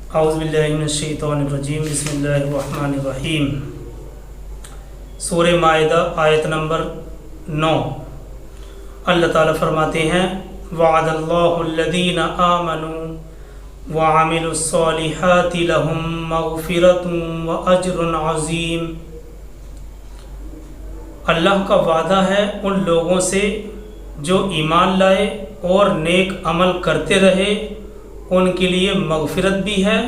اعوذ باللہ من الشیطان الرجیم بسم اللہ الرحمن الرحیم۔ سورہ مائدہ آیت نمبر 9۔ اللہ تعالیٰ فرماتے ہیں وعد اللہ الذین آمنوا وعملوا الصالحات لهم مغفرۃ واجر عظیم۔ اللہ کا وعدہ ہے ان لوگوں سے جو ایمان لائے اور نیک عمل کرتے رہے، ان کے لیے مغفرت بھی ہے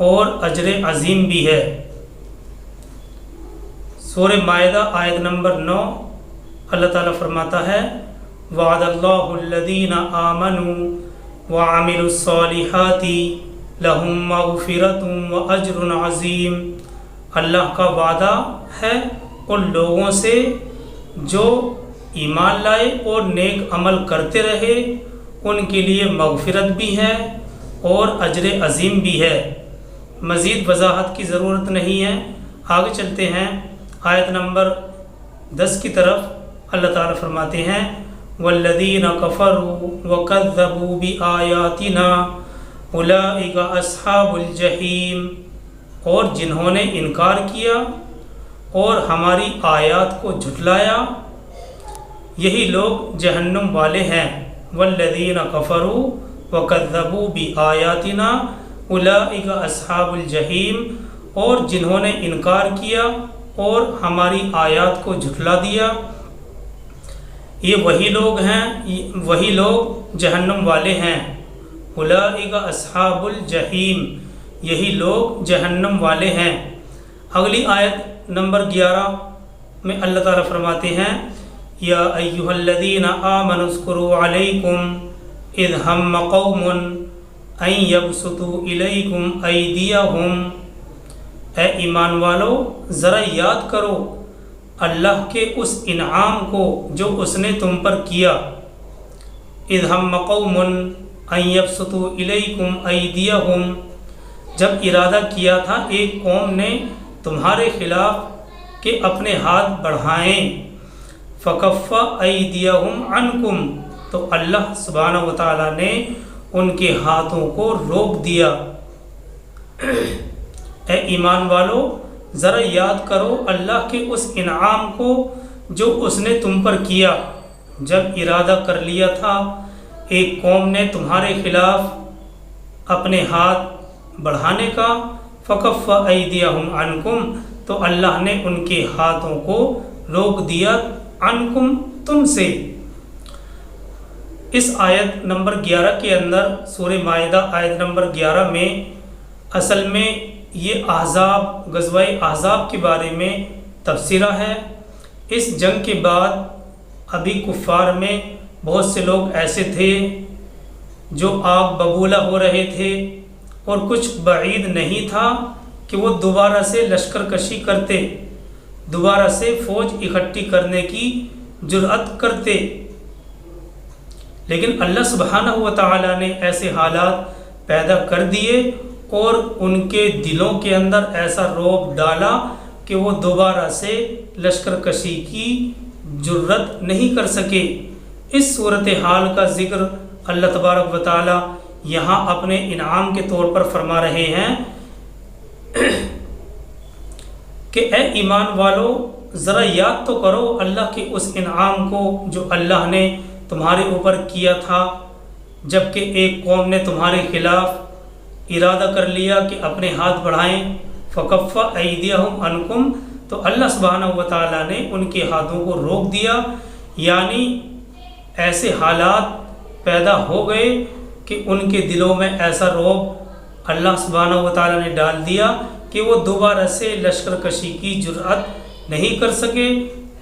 اور اجر عظیم بھی ہے۔ سورہ مائدہ آیت نمبر 9، اللہ تعالیٰ فرماتا ہے وعد اللہ الذین آمنوا وعملوا الصالحات لهم مغفرۃ واجر عظیم۔ اللہ کا وعدہ ہے ان لوگوں سے جو ایمان لائے اور نیک عمل کرتے رہے، ان کے لیے مغفرت بھی ہے اور اجر عظیم بھی ہے۔ مزید وضاحت کی ضرورت نہیں ہے، آگے چلتے ہیں آیت نمبر 10 کی طرف۔ اللہ تعالیٰ فرماتے ہیں والذین کفروا وکذبوا بآیاتنا اولئک اصحاب الجحیم۔ اور جنہوں نے انکار کیا اور ہماری آیات کو جھٹلایا، یہی لوگ جہنم والے ہیں۔ والذین کفروا وکذبوا بآیاتنا اولئک اصحاب الجحیم۔ اور جنہوں نے انکار کیا اور ہماری آیات کو جھٹلا دیا، یہ وہی لوگ ہیں، وہی لوگ جہنم والے ہیں۔ اولئک اصحاب الجحیم، یہی لوگ جہنم والے ہیں۔ اگلی آیت نمبر 11 میں اللہ تعالیٰ فرماتے ہیں یا ایھا الذین آمنوا اذکروا علیکم اذ ہم قوم ان یبسطوا الیکم ایدیہم۔ اے ایمان والو، ذرا یاد کرو اللہ کے اس انعام کو جو اس نے تم پر کیا۔ اذ ہم قوم ان یبسطوا الیکم ایدیہم، جب ارادہ کیا تھا ایک قوم نے تمہارے خلاف کہ اپنے ہاتھ بڑھائیں۔ فکف ایدیہم عنکم، تو اللہ سبحانہ و تعالیٰ نے ان کے ہاتھوں کو روک دیا۔ اے ایمان والو، ذرا یاد کرو اللہ کے اس انعام کو جو اس نے تم پر کیا، جب ارادہ کر لیا تھا ایک قوم نے تمہارے خلاف اپنے ہاتھ بڑھانے کا۔ فکف ایدیہم عنکم، تو اللہ نے ان کے ہاتھوں کو روک دیا، عنکم، تم سے۔ اس آیت نمبر 11 کے اندر سورہ مائدہ آیت نمبر 11 میں اصل میں یہ احزاب، غزوہ احزاب کے بارے میں تبصرہ ہے۔ اس جنگ کے بعد ابھی کفار میں بہت سے لوگ ایسے تھے جو آگ ببولہ ہو رہے تھے، اور کچھ بعید نہیں تھا کہ وہ دوبارہ سے لشکر کشی کرتے، دوبارہ سے فوج اکٹھی کرنے کی جرأت کرتے۔ لیکن اللہ سبحانہ و تعالیٰ نے ایسے حالات پیدا کر دیے اور ان کے دلوں کے اندر ایسا رعب ڈالا کہ وہ دوبارہ سے لشکر کشی کی جرأت نہیں کر سکے۔ اس صورتحال کا ذکر اللہ تبارک و تعالیٰ یہاں اپنے انعام کے طور پر فرما رہے ہیں کہ اے ایمان والو، ذرا یاد تو کرو اللہ کے اس انعام کو جو اللہ نے تمہارے اوپر کیا تھا، جب کہ ایک قوم نے تمہارے خلاف ارادہ کر لیا کہ اپنے ہاتھ بڑھائیں۔ فکف ایدیہم عنکم، تو اللہ سبحانہ و تعالیٰ نے ان کے ہاتھوں کو روک دیا، یعنی ایسے حالات پیدا ہو گئے کہ ان کے دلوں میں ایسا رعب اللہ سبحانہ و تعالیٰ نے ڈال دیا کہ وہ دوبارہ سے لشکر کشی کی جرأت نہیں کر سکے۔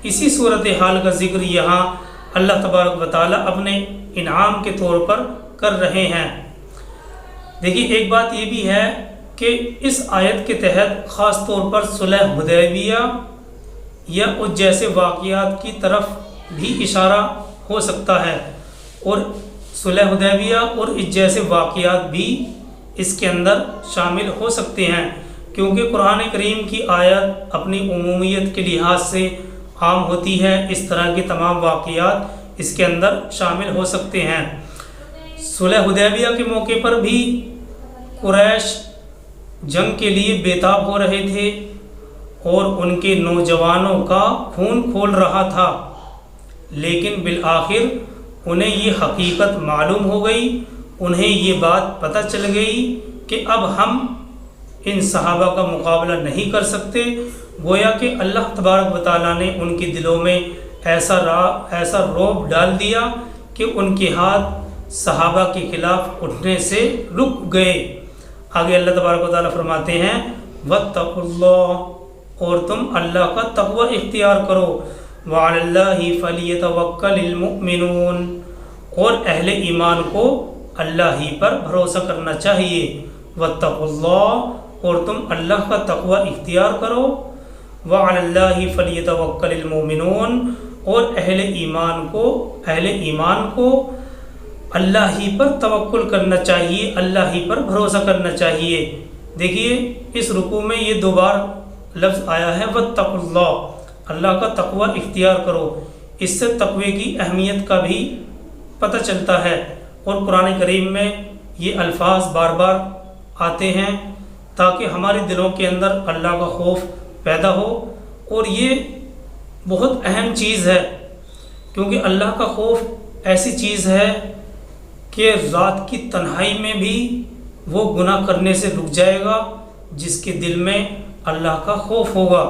اسی صورتحال کا ذکر یہاں اللہ تبارک و تعالیٰ اپنے انعام کے طور پر کر رہے ہیں۔ دیکھیے، ایک بات یہ بھی ہے کہ اس آیت کے تحت خاص طور پر صلح حدیبیہ یا اس جیسے واقعات کی طرف بھی اشارہ ہو سکتا ہے، اور صلح حدیبیہ اور اس جیسے واقعات بھی اس کے اندر شامل ہو سکتے ہیں، کیونکہ قرآن کریم کی آیت اپنی عمومیت کے لحاظ سے عام ہوتی ہے۔ اس طرح کے تمام واقعات اس کے اندر شامل ہو سکتے ہیں۔ صلح حدیبیہ کے موقع پر بھی قریش جنگ کے لیے بیتاب ہو رہے تھے اور ان کے نوجوانوں کا خون کھول رہا تھا، لیکن بالآخر انہیں یہ حقیقت معلوم ہو گئی، انہیں یہ بات پتہ چل گئی کہ اب ہم ان صحابہ کا مقابلہ نہیں کر سکتے۔ گویا کہ اللہ تبارک و تعالیٰ نے ان کے دلوں میں ایسا رعب ڈال دیا کہ ان کے ہاتھ صحابہ کے خلاف اٹھنے سے رک گئے۔ آگے اللہ تبارک و تعالیٰ فرماتے ہیں واتقوا اللہ، اور تم اللہ کا تقوی اختیار کرو، وعلی اللہ فلیتوکل المؤمنون، اور اہل ایمان کو اللہ ہی پر بھروسہ کرنا چاہیے۔ واتقوا اللہ، اور تم اللہ کا تقوی اختیار کرو، وعلی اللہ فلیتوکل المؤمنون، اور اہل ایمان کو اللہ ہی پر توکل کرنا چاہیے، اللہ ہی پر بھروسہ کرنا چاہیے۔ دیکھیے اس رکوع میں یہ 2 بار لفظ آیا ہے واتقوا اللہ، اللہ کا تقوی اختیار کرو۔ اس سے تقوی کی اہمیت کا بھی پتہ چلتا ہے، اور قرآن کریم میں یہ الفاظ بار بار آتے ہیں تاکہ ہمارے دلوں کے اندر اللہ کا خوف پیدا ہو۔ اور یہ بہت اہم چیز ہے، کیونکہ اللہ کا خوف ایسی چیز ہے کہ رات کی تنہائی میں بھی وہ گناہ کرنے سے رک جائے گا جس کے دل میں اللہ کا خوف ہوگا،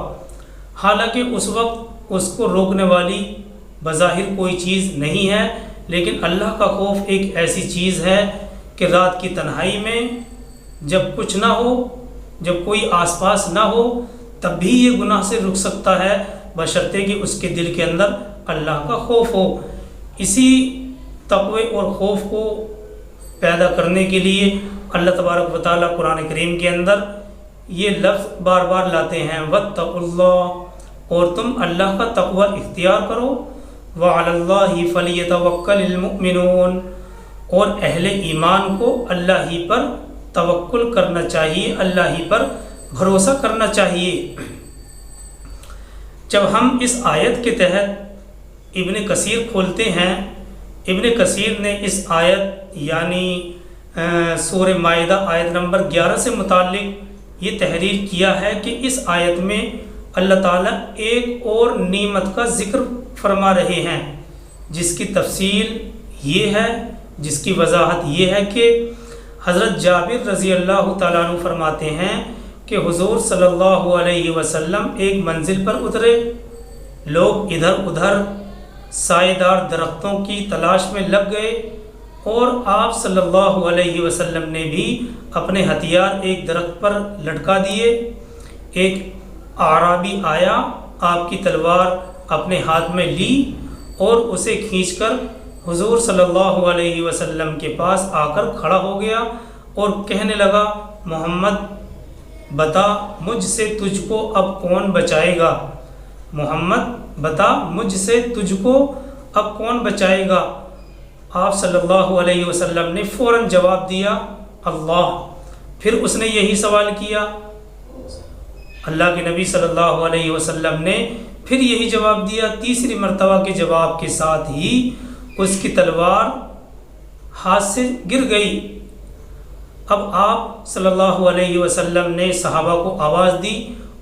حالانکہ اس وقت اس کو روکنے والی بظاہر کوئی چیز نہیں ہے، لیکن اللہ کا خوف ایک ایسی چیز ہے کہ رات کی تنہائی میں جب کچھ نہ ہو، جب کوئی آس پاس نہ ہو، تب بھی یہ گناہ سے رک سکتا ہے، بشرطے کہ اس کے دل کے اندر اللہ کا خوف ہو۔ اسی تقوی اور خوف کو پیدا کرنے کے لیے اللہ تبارک و تعالیٰ قرآن کریم کے اندر یہ لفظ بار بار لاتے ہیں واتقوا اللہ، اور تم اللہ کا تقوی اختیار کرو، وعلی اللہ فلیتوکل المؤمنون، اور اہل ایمان کو اللہ ہی پر توکل کرنا چاہیے، اللہ ہی پر بھروسہ کرنا چاہیے۔ جب ہم اس آیت کے تحت ابن کثیر کھولتے ہیں، ابن کثیر نے اس آیت یعنی سورہ مائدہ آیت نمبر 11 سے متعلق یہ تحریر کیا ہے کہ اس آیت میں اللہ تعالیٰ ایک اور نعمت کا ذکر فرما رہے ہیں، جس کی تفصیل یہ ہے، جس کی وضاحت یہ ہے کہ حضرت جابر رضی اللہ تعالیٰ عنہ فرماتے ہیں کہ حضور صلی اللہ علیہ وسلم ایک منزل پر اترے، لوگ ادھر ادھر سائے دار درختوں کی تلاش میں لگ گئے، اور آپ صلی اللہ علیہ وسلم نے بھی اپنے ہتھیار ایک درخت پر لٹکا دیے۔ ایک اعرابی آیا، آپ کی تلوار اپنے ہاتھ میں لی اور اسے کھینچ کر حضور صلی اللہ علیہ وسلم کے پاس آ کر کھڑا ہو گیا اور کہنے لگا محمد بتا مجھ سے تجھ کو اب کون بچائے گا، محمد بتا مجھ سے تجھ کو اب کون بچائے گا۔ آپ صلی اللہ علیہ وسلم نے فوراً جواب دیا اللہ۔ پھر اس نے یہی سوال کیا، اللہ کے نبی صلی اللہ علیہ وسلم نے پھر یہی جواب دیا۔ تیسری مرتبہ کے جواب کے ساتھ ہی اس کی تلوار ہاتھ سے گر گئی۔ اب آپ صلی اللہ علیہ وسلم نے صحابہ کو آواز دی،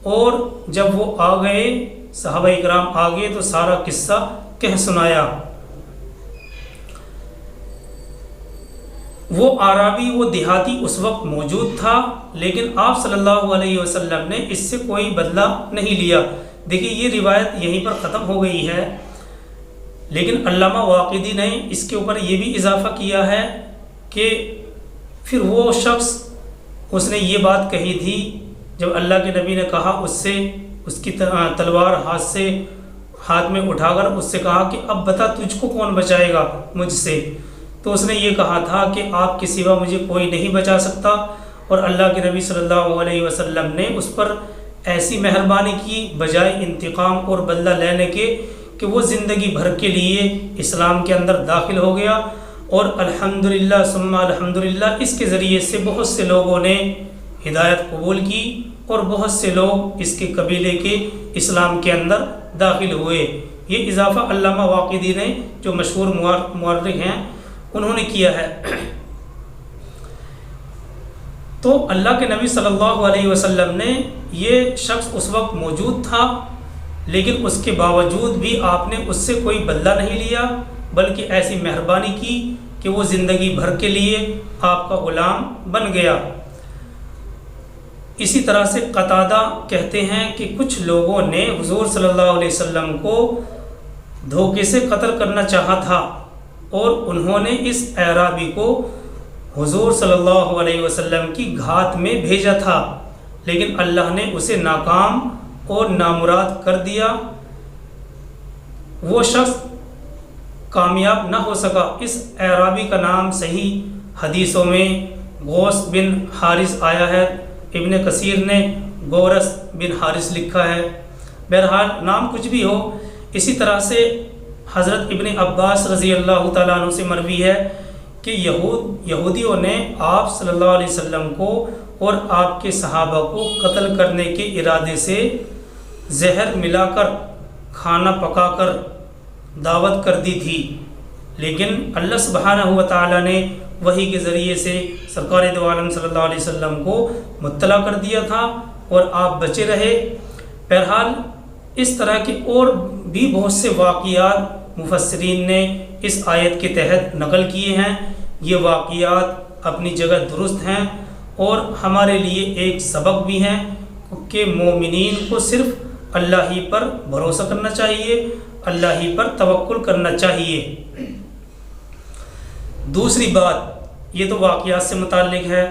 اور جب وہ آ گئے، صحابہ اکرام آ گئے تو سارا قصہ کہہ سنایا۔ وہ اعرابی، وہ دیہاتی اس وقت موجود تھا، لیکن آپ صلی اللہ علیہ وسلم نے اس سے کوئی بدلہ نہیں لیا۔ دیکھیے یہ روایت یہیں پر ختم ہو گئی ہے، لیکن علامہ واقدی نے اس کے اوپر یہ بھی اضافہ کیا ہے کہ پھر وہ شخص، اس نے یہ بات کہی تھی جب اللہ کے نبی نے کہا اس سے، اس کی تلوار ہاتھ میں اٹھا کر اس سے کہا کہ اب بتا تجھ کو کون بچائے گا مجھ سے، تو اس نے یہ کہا تھا کہ آپ کے سوا مجھے کوئی نہیں بچا سکتا، اور اللہ کے نبی صلی اللہ علیہ وسلم نے اس پر ایسی مہربانی کی بجائے انتقام اور بدلہ لینے کے کہ وہ زندگی بھر کے لیے اسلام کے اندر داخل ہو گیا، اور الحمدللہ ثم الحمدللہ اس کے ذریعے سے بہت سے لوگوں نے ہدایت قبول کی، اور بہت سے لوگ اس کے قبیلے کے اسلام کے اندر داخل ہوئے۔ یہ اضافہ علامہ واقدی نے جو مشہور مورخ ہیں انہوں نے کیا ہے۔ تو اللہ کے نبی صلی اللہ علیہ وسلم نے یہ شخص اس وقت موجود تھا، لیکن اس کے باوجود بھی آپ نے اس سے کوئی بدلہ نہیں لیا، بلکہ ایسی مہربانی کی کہ وہ زندگی بھر کے لیے آپ کا غلام بن گیا۔ اسی طرح سے قتادہ کہتے ہیں کہ کچھ لوگوں نے حضور صلی اللہ علیہ وسلم کو دھوکے سے قتل کرنا چاہا تھا، اور انہوں نے اس اعرابی کو حضور صلی اللہ علیہ وسلم کی گھات میں بھیجا تھا، لیکن اللہ نے اسے ناکام اور نامراد کر دیا، وہ شخص کامیاب نہ ہو سکا۔ اس اعرابی کا نام صحیح حدیثوں میں غوث بن حارث آیا ہے، ابن کثیر نے گورس بن حارث لکھا ہے، بہرحال نام کچھ بھی ہو۔ اسی طرح سے حضرت ابن عباس رضی اللہ تعالیٰ عنہ سے مروی ہے کہ یہودیوں نے آپ صلی اللہ علیہ وسلم کو اور آپ کے صحابہ کو قتل کرنے کے ارادے سے زہر ملا کر کھانا پکا کر دعوت کر دی تھی، لیکن اللہ سبحانہ و تعالیٰ نے وحی کے ذریعے سے سرکار دو عالم صلی اللہ علیہ وسلم کو مطلع کر دیا تھا اور آپ بچے رہے۔ بہرحال اس طرح کے اور بھی بہت سے واقعات مفسرین نے اس آیت کے تحت نقل کیے ہیں۔ یہ واقعات اپنی جگہ درست ہیں اور ہمارے لیے ایک سبق بھی ہیں کہ مومنین کو صرف اللہ ہی پر بھروسہ کرنا چاہیے، اللہ ہی پر توکل کرنا چاہیے۔ دوسری بات، یہ تو واقعات سے متعلق ہے،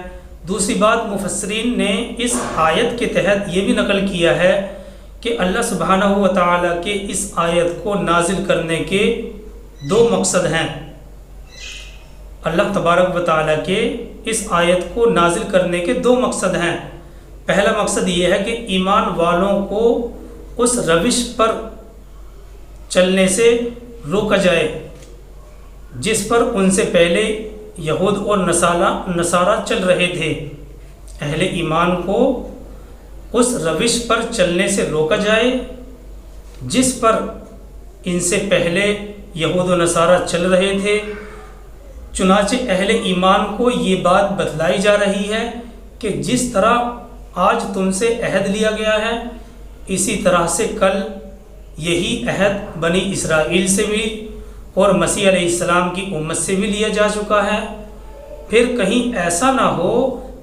دوسری بات مفسرین نے اس آیت کے تحت یہ بھی نقل کیا ہے کہ اللہ سبحانہ و تعالیٰ کے اس آیت کو نازل کرنے کے دو مقصد ہیں۔ اللہ تبارک و تعالیٰ کے اس آیت کو نازل کرنے کے دو مقصد ہیں۔ پہلا مقصد یہ ہے کہ ایمان والوں کو اس روش پر چلنے سے روکا جائے جس پر ان سے پہلے یہود اور نصارہ چل رہے تھے۔ اہل ایمان کو اس روش پر چلنے سے روکا جائے جس پر ان سے پہلے یہود و نصارہ چل رہے تھے۔ چنانچہ اہل ایمان کو یہ بات بتلائی جا رہی ہے کہ جس طرح آج تم سے عہد لیا گیا ہے، اسی طرح سے کل یہی عہد بنی اسرائیل سے بھی اور مسیح علیہ السلام کی امت سے بھی لیا جا چکا ہے۔ پھر کہیں ایسا نہ ہو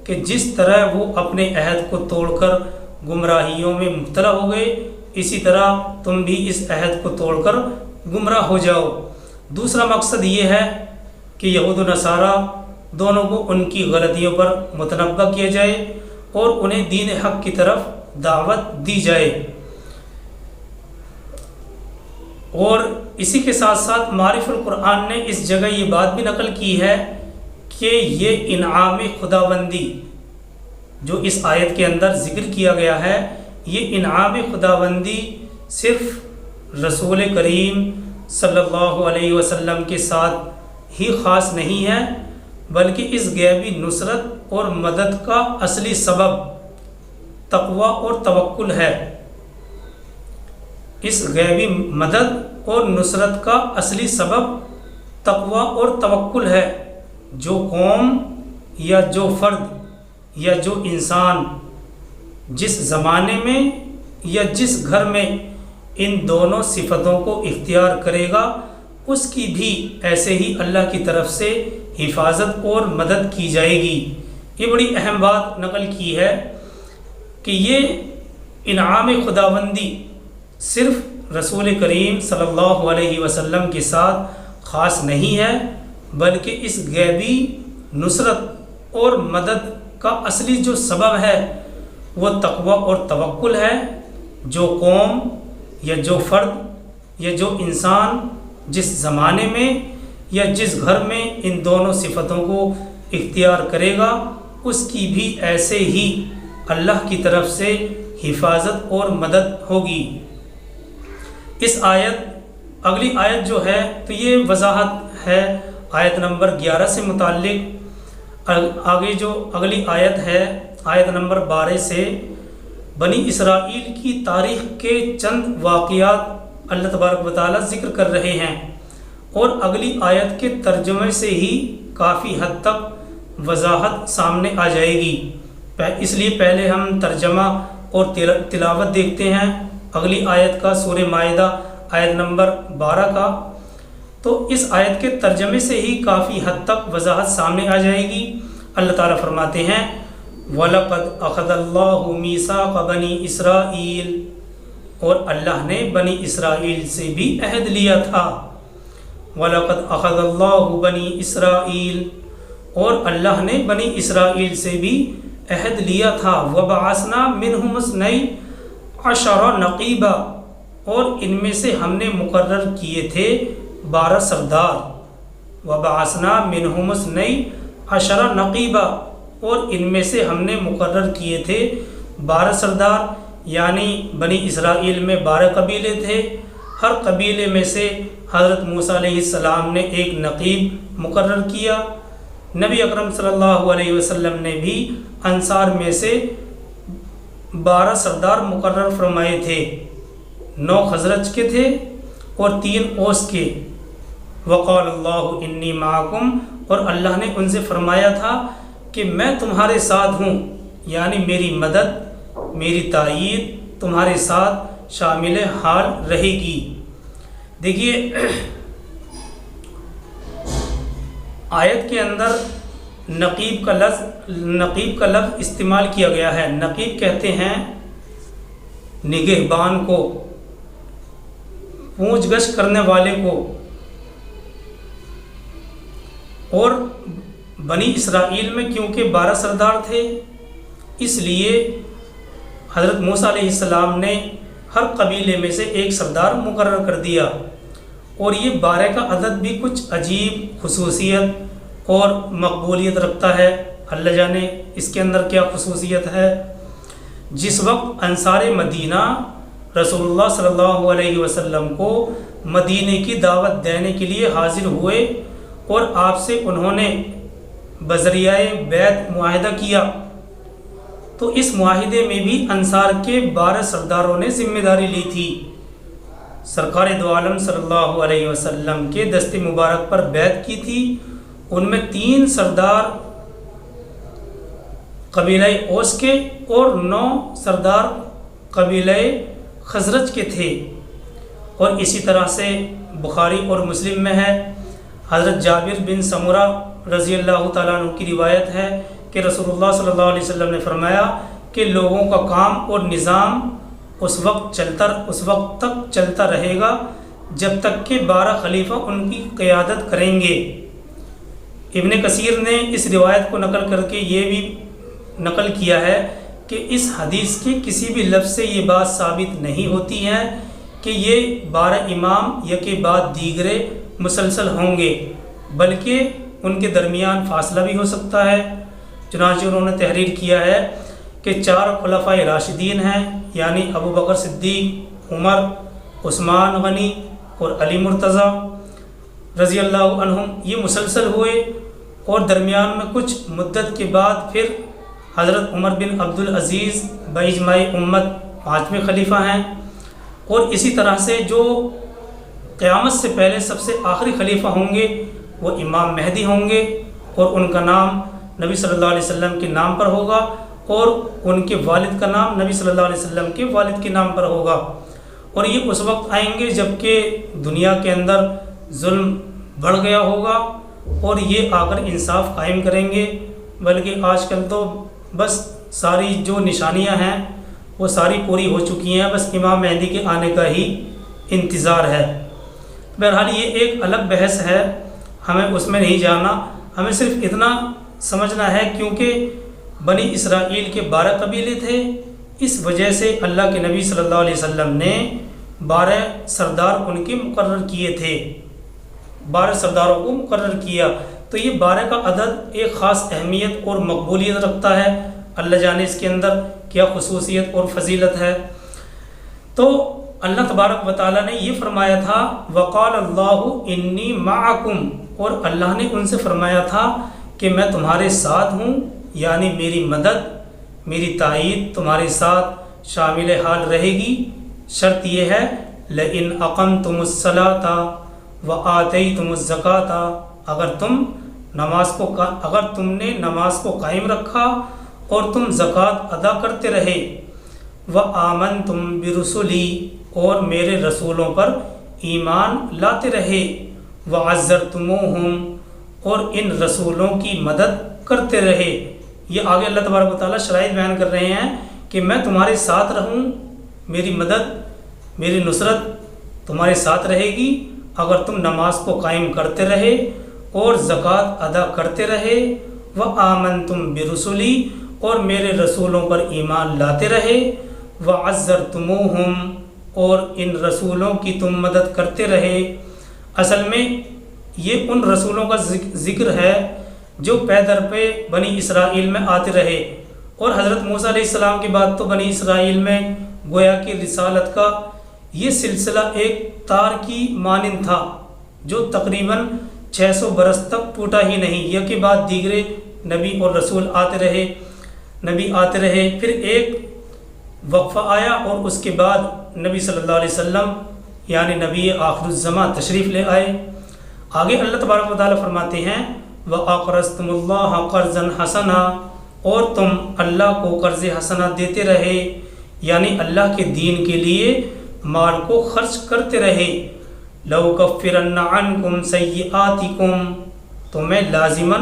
کہ جس طرح وہ اپنے عہد کو توڑ کر گمراہیوں میں مبتلا ہو گئے، اسی طرح تم بھی اس عہد کو توڑ کر گمراہ ہو جاؤ۔ دوسرا مقصد یہ ہے کہ یہود و نصارہ دونوں کو ان کی غلطیوں پر متنبہ کیا جائے اور انہیں دین حق کی طرف دعوت دی جائے۔ اور اسی کے ساتھ ساتھ معرف القرآن نے اس جگہ یہ بات بھی نقل کی ہے کہ یہ انعام خداوندی جو اس آیت کے اندر ذکر کیا گیا ہے، یہ انعام خداوندی صرف رسول کریم صلی اللہ علیہ وسلم کے ساتھ ہی خاص نہیں ہے، بلکہ اس غیبی نصرت اور مدد کا اصلی سبب تقوی اور توکل ہے۔ اس غیبی مدد اور نصرت کا اصلی سبب تقوی اور توکل ہے۔ جو قوم یا جو فرد یا جو انسان جس زمانے میں یا جس گھر میں ان دونوں صفتوں کو اختیار کرے گا، اس کی بھی ایسے ہی اللہ کی طرف سے حفاظت اور مدد کی جائے گی۔ یہ بڑی اہم بات نقل کی ہے کہ یہ انعام خداوندی صرف رسول کریم صلی اللہ علیہ وسلم کے ساتھ خاص نہیں ہے، بلکہ اس غیبی نصرت اور مدد کا اصلی جو سبب ہے وہ تقوی اور توکل ہے۔ جو قوم یا جو فرد یا جو انسان جس زمانے میں یا جس گھر میں ان دونوں صفتوں کو اختیار کرے گا، اس کی بھی ایسے ہی اللہ کی طرف سے حفاظت اور مدد ہوگی۔ اس آیت اگلی آیت جو ہے تو یہ وضاحت ہے آیت نمبر 11 سے متعلق۔ آگے جو اگلی آیت ہے آیت نمبر 12 سے بنی اسرائیل کی تاریخ کے چند واقعات اللہ تبارک و تعالیٰ ذکر کر رہے ہیں، اور اگلی آیت کے ترجمے سے ہی کافی حد تک وضاحت سامنے آ جائے گی۔ اس لیے پہلے ہم ترجمہ اور تلاوت دیکھتے ہیں اگلی آیت کا، سورہ مائدہ آیت نمبر 12 کا۔ تو اس آیت کے ترجمے سے ہی کافی حد تک وضاحت سامنے آ جائے گی۔ اللہ تعالیٰ فرماتے ہیں وَلَقَدْ أَخَذَ اللَّهُ مِيثَاقَ بَنِي إِسْرَائِيلَ، اور اللہ نے بنی اسرائیل سے بھی عہد لیا تھا۔ وَلَقَدْ أَخَذَ اللَّهُ بَنِي إِسْرَائِيلَ، اور اللہ نے بنی اسرائیل سے بھی عہد لیا تھا۔ وَبَعَثْنَا مِنْهُمُ اثْنَيْ عَشَرَ نَقِيبًا، اور ان میں سے ہم نے مقرر کیے تھے 12 سردار۔ وَبَعَثْنَا مِنْهُمُ اثْنَيْ عَشَرَ نَقِيبًا، اور ان میں سے ہم نے مقرر کیے تھے 12 سردار، یعنی بنی اسرائیل میں 12 قبیلے تھے، ہر قبیلے میں سے حضرت موسیٰ علیہ السلام نے ایک نقیب مقرر کیا۔ نبی اکرم صلی اللہ علیہ وسلم نے بھی انصار میں سے 12 سردار مقرر فرمائے تھے، 9 خزرج کے تھے اور 3 اوس کے۔ وقال اللہ انی معکم، اور اللہ نے ان سے فرمایا تھا کہ میں تمہارے ساتھ ہوں، یعنی میری مدد، میری تائید تمہارے ساتھ شامل حال رہے گی۔ دیکھیے آیت کے اندر نقیب کا لفظ استعمال کیا گیا ہے۔ نقیب کہتے ہیں نگہبان کو، پوچھ گچھ کرنے والے کو۔ اور بنی اسرائیل میں کیونکہ 12 سردار تھے، اس لیے حضرت موسیٰ علیہ السلام نے ہر قبیلے میں سے ایک سردار مقرر کر دیا۔ اور یہ 12 کا عدد بھی کچھ عجیب خصوصیت اور مقبولیت رکھتا ہے، اللہ جانے اس کے اندر کیا خصوصیت ہے۔ جس وقت انصار مدینہ رسول اللہ صلی اللہ علیہ وسلم کو مدینے کی دعوت دینے کے لیے حاضر ہوئے اور آپ سے انہوں نے بذریعہ بیعت معاہدہ کیا، تو اس معاہدے میں بھی انصار کے 12 سرداروں نے ذمہ داری لی تھی۔ سرکار دو عالم صلی اللہ علیہ وسلم کے دست مبارک پر بیعت کی تھی۔ ان میں 3 سردار قبیلہ اوس کے اور 9 سردار قبیلہ خزرج کے تھے۔ اور اسی طرح سے بخاری اور مسلم میں ہے، حضرت جابر بن سمرہ رضی اللہ تعالیٰ عنہ کی روایت ہے کہ رسول اللہ صلی اللہ علیہ وسلم نے فرمایا کہ لوگوں کا کام اور نظام اس وقت تک چلتا رہے گا جب تک کہ 12 خلیفہ ان کی قیادت کریں گے۔ ابن کثیر نے اس روایت کو نقل کر کے یہ بھی نقل کیا ہے کہ اس حدیث کے کسی بھی لفظ سے یہ بات ثابت نہیں ہوتی ہے کہ یہ 12 امام یکے بعد دیگرے مسلسل ہوں گے، بلکہ ان کے درمیان فاصلہ بھی ہو سکتا ہے۔ چنانچہ انہوں نے تحریر کیا ہے کہ 4 خلفائے راشدین ہیں، یعنی ابو بکر صدیق، عمر، عثمان غنی اور علی مرتضیٰ رضی اللہ عنہم، یہ مسلسل ہوئے، اور درمیان میں کچھ مدت کے بعد پھر حضرت عمر بن عبدالعزیز باجماع امت 5ویں خلیفہ ہیں۔ اور اسی طرح سے جو قیامت سے پہلے سب سے آخری خلیفہ ہوں گے وہ امام مہدی ہوں گے، اور ان کا نام نبی صلی اللہ علیہ وسلم کے نام پر ہوگا، اور ان کے والد کا نام نبی صلی اللہ علیہ وسلم کے والد کے نام پر ہوگا۔ اور یہ اس وقت آئیں گے جب کہ دنیا کے اندر ظلم بڑھ گیا ہوگا، اور یہ آ کر انصاف قائم کریں گے۔ بلکہ آج کل تو بس ساری جو نشانیاں ہیں وہ ساری پوری ہو چکی ہیں، بس امام مہدی کے آنے کا ہی انتظار ہے۔ بہرحال یہ ایک الگ بحث ہے، ہمیں اس میں نہیں جانا، ہمیں صرف اتنا سمجھنا ہے کیونکہ بنی اسرائیل کے 12 قبیلے تھے، اس وجہ سے اللہ کے نبی صلی اللہ علیہ وسلم نے 12 سردار ان کے مقرر کیے تھے، 12 سرداروں کو مقرر کیا۔ تو یہ 12 کا عدد ایک خاص اہمیت اور مقبولیت رکھتا ہے، اللہ جانے اس کے اندر کیا خصوصیت اور فضیلت ہے۔ تو اللہ تبارک و تعالیٰ نے یہ فرمایا تھا وقال اللہ انی معکم، اور اللہ نے ان سے فرمایا تھا کہ میں تمہارے ساتھ ہوں، یعنی میری مدد، میری تائید تمہارے ساتھ شامل حال رہے گی۔ شرط یہ ہے لئن اقمتم الصلاۃ وآتیتم الزکاۃ، اگر تم نے نماز کو قائم رکھا اور تم زکوٰۃ ادا کرتے رہے، وآمنتم برسلی اور میرے رسولوں پر ایمان لاتے رہے، وعزرتموہم اور ان رسولوں کی مدد کرتے رہے۔ یہ آگے اللہ تبارک و تعالیٰ شرائط بیان کر رہے ہیں کہ میں تمہارے ساتھ رہوں، میری مدد، میری نصرت تمہارے ساتھ رہے گی اگر تم نماز کو قائم کرتے رہے اور زکوٰۃ ادا کرتے رہے، وآمنتم برسلی اور میرے رسولوں پر ایمان لاتے رہے، وعزرتموہم اور ان رسولوں کی تم مدد کرتے رہے۔ اصل میں یہ ان رسولوں کا ذکر ہے جو پے در پہ بنی اسرائیل میں آتے رہے، اور حضرت موسیٰ علیہ السلام کے بعد تو بنی اسرائیل میں گویا کہ رسالت کا یہ سلسلہ ایک تار کی مانند تھا جو تقریباً 600 برس تک ٹوٹا ہی نہیں، یہ کے بعد دیگرے نبی اور رسول آتے رہے، پھر ایک وقفہ آیا اور اس کے بعد نبی صلی اللہ علیہ وسلم یعنی نبی آخر الزمان تشریف لے آئے۔ آگے اللہ تبارک و تعالیٰ فرماتے ہیں وَأَقْرَضْتُمُ اللَّهَ قَرْضًا حَسَنًا اور تم اللہ کو قرض حسنہ دیتے رہے، یعنی اللہ کے دین کے لیے مال کو خرچ کرتے رہے۔ لَأُكَفِّرَنَّ عَنْكُمْ سَيِّئَاتِكُمْ تو میں لازماً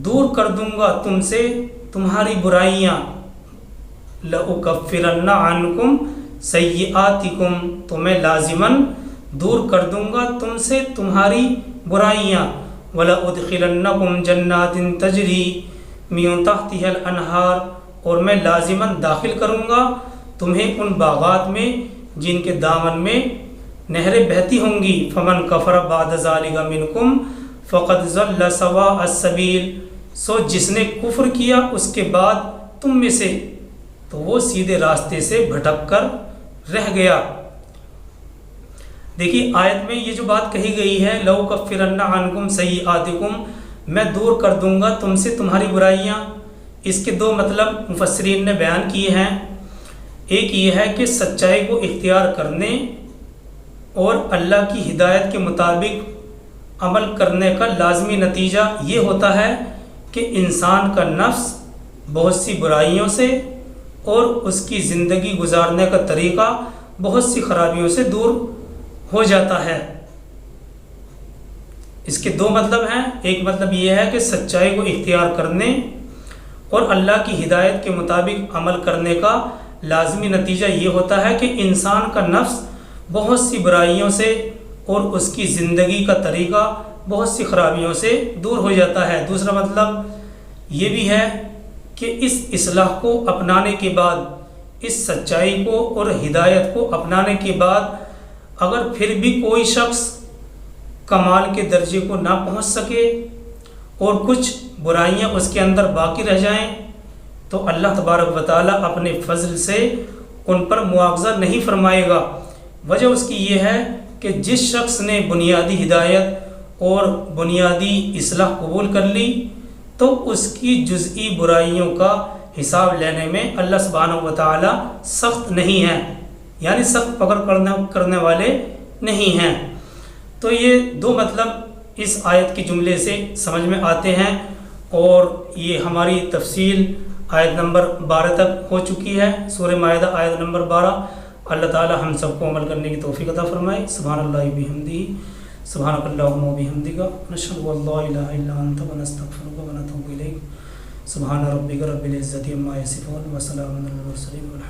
دور کر دوں گا تم سے تمہاری برائیاں۔ لَأُكَفِّرَنَّ عَنْكُمْ سَيِّئَاتِكُمْ تو میں لازماً دور کر دوں گا تم سے تمہاری برائیاں۔ وَلَأُدْخِلَنَّكُمْ جَنَّاتٍ تَجْرِي مِن تَحْتِهَا الْأَنْهَارُ اور میں لازماً داخل کروں گا تمہیں ان باغات میں جن کے دامن میں نہریں بہتی ہوں گی۔ فَمَنْ كَفَرَ بَعْدَ ذَلِكَ مِنْكُمْ فَقَدْ ضَلَّ سَوَاءَ السَّبِيلِ سو جس نے کفر کیا اس کے بعد تم میں سے تو وہ سیدھے راستے سے بھٹک کر رہ گیا۔ دیکھیے آیت میں یہ جو بات کہی گئی ہے لَأُكَفِّرَنَّ عَنْكُمْ سَيِّئَاتِكُمْ میں دور کر دوں گا تم سے تمہاری برائیاں، اس کے دو مطلب مفسرین نے بیان کیے ہیں۔ ایک یہ ہے کہ سچائی کو اختیار کرنے اور اللہ کی ہدایت کے مطابق عمل کرنے کا لازمی نتیجہ یہ ہوتا ہے کہ انسان کا نفس بہت سی برائیوں سے اور اس کی زندگی گزارنے کا طریقہ بہت سی خرابیوں سے دور ہو جاتا ہے۔ اس کے دو مطلب ہیں، ایک مطلب یہ ہے کہ سچائی کو اختیار کرنے اور اللہ کی ہدایت کے مطابق عمل کرنے کا لازمی نتیجہ یہ ہوتا ہے کہ انسان کا نفس بہت سی برائیوں سے اور اس کی زندگی کا طریقہ بہت سی خرابیوں سے دور ہو جاتا ہے۔ دوسرا مطلب یہ بھی ہے کہ اس اصلاح کو اپنانے کے بعد، اس سچائی کو اور ہدایت کو اپنانے کے بعد اگر پھر بھی کوئی شخص کمال کے درجے کو نہ پہنچ سکے اور کچھ برائیاں اس کے اندر باقی رہ جائیں تو اللہ تبارک و تعالیٰ اپنے فضل سے ان پر مواخذہ نہیں فرمائے گا۔ وجہ اس کی یہ ہے کہ جس شخص نے بنیادی ہدایت اور بنیادی اصلاح قبول کر لی تو اس کی جزئی برائیوں کا حساب لینے میں اللہ سبحانہ و تعالیٰ سخت نہیں ہے، یعنی سخت پکڑ کرنے والے نہیں ہیں۔ تو یہ دو مطلب اس آیت کے جملے سے سمجھ میں آتے ہیں، اور یہ ہماری تفصیل آیت نمبر 12 تک ہو چکی ہے، سورہ مائدہ آیت نمبر 12۔ اللہ تعالی ہم سب کو عمل کرنے کی توفیق عطا فرمائے۔ سبحان اللہ بحمدہ، سبحانک اللہم وبحمدک، نشہد ان لا الہ الا انت ونستغفرک ونتوب الیک۔ سبحان ربک رب العزۃ عما یصفون وسلام علی المرسلین۔